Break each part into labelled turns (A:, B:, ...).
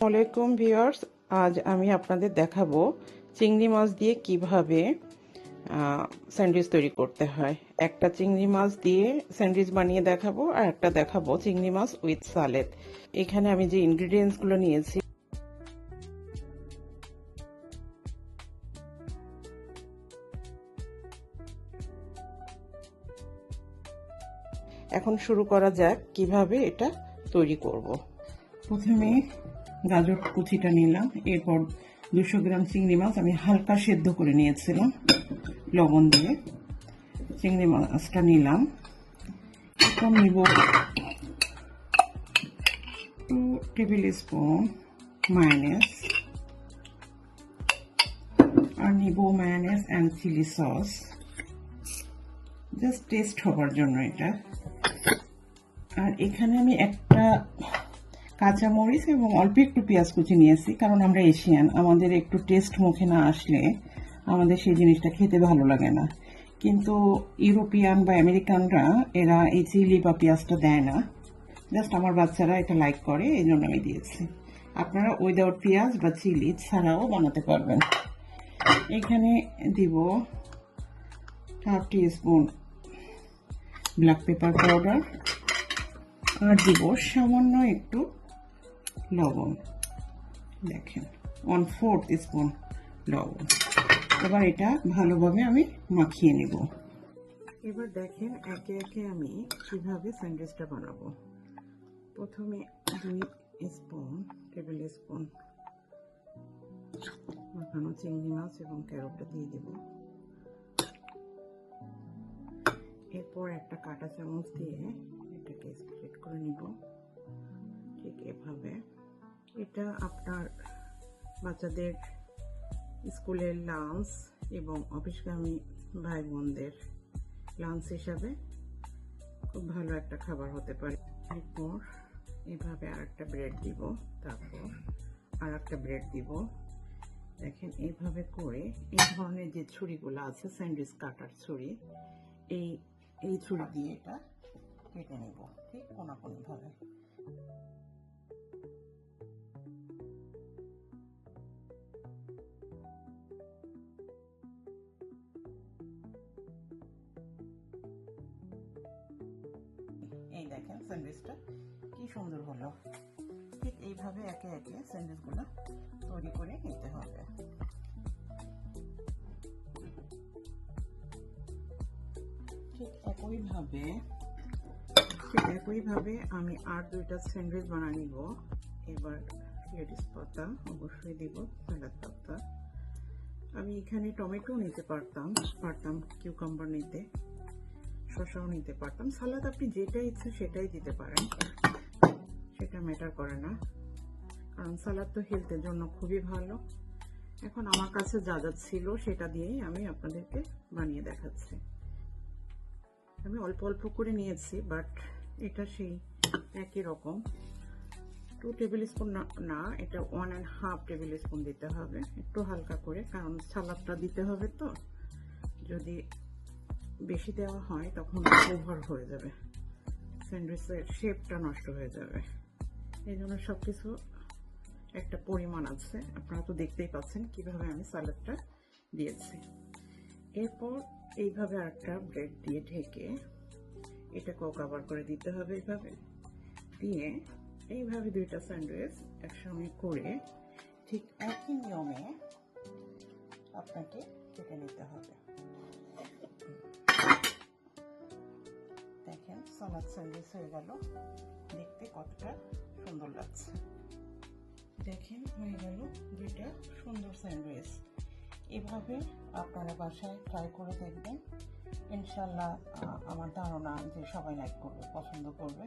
A: আসসালামাইকুম ভিউয়ার্স, আজ আমি আপনাদের দেখাবো চিংড়ি মাছ দিয়ে কিভাবে স্যান্ডউইচ তৈরি করতে হয়। একটা চিংড়ি মাছ দিয়ে স্যান্ডউইচ বানিয়ে দেখাবো আর একটা দেখাবো চিংড়ি মাছ উইথ সালাদ। এখানে আমি যে ইনগ্রিডিয়েন্টসগুলো নিয়েছি, এখন শুরু করা যাক কিভাবে এটা তৈরি করব। প্রথমে গাজর কুচিটা নিলাম, এরপর 200 গ্রাম চিংড়ি মাছ আমি হালকা সেদ্ধ করে নিয়েছিলাম লবণ দিয়ে। চিংড়ি মাছটা নিলাম, এখন নিব 2 টেবিল স্পুন মায়োনেজ, আর নিব mayonnaise and chilli sauce, just taste হবার জন্য এটা। আর এখানে আমি একটা কাঁচামরিচ এবং অল্প একটু পেঁয়াজ কুচি নিয়েছি, কারণ আমরা এশিয়ান, আমাদের একটু টেস্ট মুখে না আসলে আমাদের সেই জিনিসটা খেতে ভালো লাগে না। কিন্তু ইউরোপিয়ান বা আমেরিকানরা এরা এই চিলি বা পেঁয়াজটা দেয় না, জাস্ট আমার বাচ্চারা এটা লাইক করে, এই জন্য আমি দিয়েছি। আপনারা উইদাউট পেঁয়াজ বা চিলি ছাড়াও বানাতে পারবেন। এখানে দিব হাফ টি স্পুন ব্ল্যাক পেপার পাউডার, আর দিব সামান্য একটু লবণ, দেখেন 1/4 স্পুন লবণ। এবার এটা ভালোভাবে আমি মাখিয়ে নেব। এবার দেখেন একে একে আমি কিভাবে স্যান্ডউইচটা বানাবো। প্রথমে 2 টেবিল স্পুন মাখানো চিংড়ি মাছ এবং ক্যারটটা দিয়ে দেব। এরপর একটা কাঁটা চামচ দিয়ে এটাকে স্প্রেড করে নিব, ঠিক এভাবে। এটা আপনার বাচ্চাদের স্কুলের লাঞ্চ এবং অফিসগামী ভাই বোনদের লাঞ্চ হিসাবে খুব ভালো একটা খাবার হতে পারে। এরপর এভাবে আরেকটা ব্রেড দিব, তারপর আরেকটা ব্রেড দিব। দেখেন এইভাবে করে এই ধরনের যে ছুরিগুলো আছে স্যান্ডউইচ কাটার ছুরি, এই ছুরি দিয়ে এটা কেটে নেব, ঠিক কোনাকুনিভাবে। এই দেখেন স্যান্ডউইচটা কি সুন্দর হলো। ঠিক এইভাবে একে একে স্যান্ডউইচগুলো তৈরি করে নিতে হবে। ঠিক একইভাবে আমি আর 2টা স্যান্ডউইচ বানিয়ে নিব। এবার লেটুস পাতা অবশ্যই দিব, সালাদ পাতা। আমি এখানে টমেটো নিতে পারতাম, কিউকাম্বার নিতে, শসাও নিতে পারতাম। সালাদ আপনি যেটা ইচ্ছে সেটাই দিতে পারেন, সেটা ম্যাটার করে না, কারণ সালাদ তো হেলথের জন্য খুবই ভালো। এখন আমার কাছে যা যা ছিল সেটা দিয়েই আমি আপনাদেরকে বানিয়ে দেখাচ্ছি। আমি অল্প অল্প করে নিয়েছি, বাট এটা সেই একই রকম। 2 টেবিল স্পুন না, এটা 1.5 টেবিল স্পুন দিতে হবে, একটু হালকা করে, কারণ সালাদটা দিতে হবে তো। যদি বেশি দেওয়া হয় তখন ওভার হয়ে যাবে, স্যান্ডউইচের শেপটা নষ্ট হয়ে যাবে। এই জন্য সবকিছু একটা পরিমাণ আছে। আপনারা তো দেখতেই পাচ্ছেন কিভাবে আমি সালাদটা দিয়েছি। এরপর এইভাবে আরেকটা ব্রেড দিয়ে ঢেকে এটাকেও কভার করে দিতে হবে। এইভাবে দিয়ে এইভাবে 2টা স্যান্ডউইচ একসঙ্গে করে ঠিক একই নিয়মে আপনাকে কেটে নিতে হবে। দেখেন সালাদ স্যান্ডউইচ হয়ে গেল, দেখতে কতটা সুন্দর লাগছে। দেখেন হয়ে গেল 2টা সুন্দর স্যান্ডউইচ। এভাবে আপনারা বাসায় ট্রাই করে দেখবেন, ইনশাল্লাহ আমার ধারণা যে সবাই লাইক করবে, পছন্দ করবে।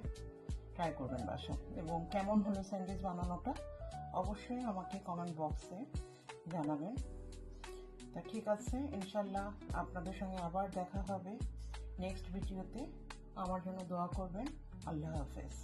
A: ট্রাই করবেন বাসায়, এবং কেমন হলো স্যান্ডউইচ বানানোটা অবশ্যই আমাকে কমেন্ট বক্সে জানাবেন। তা ঠিক আছে, ইনশাল্লাহ আপনাদের সঙ্গে আবার দেখা হবে নেক্সট ভিডিওতে। আমার জন্য দোয়া করবেন। আল্লাহ হাফেজ।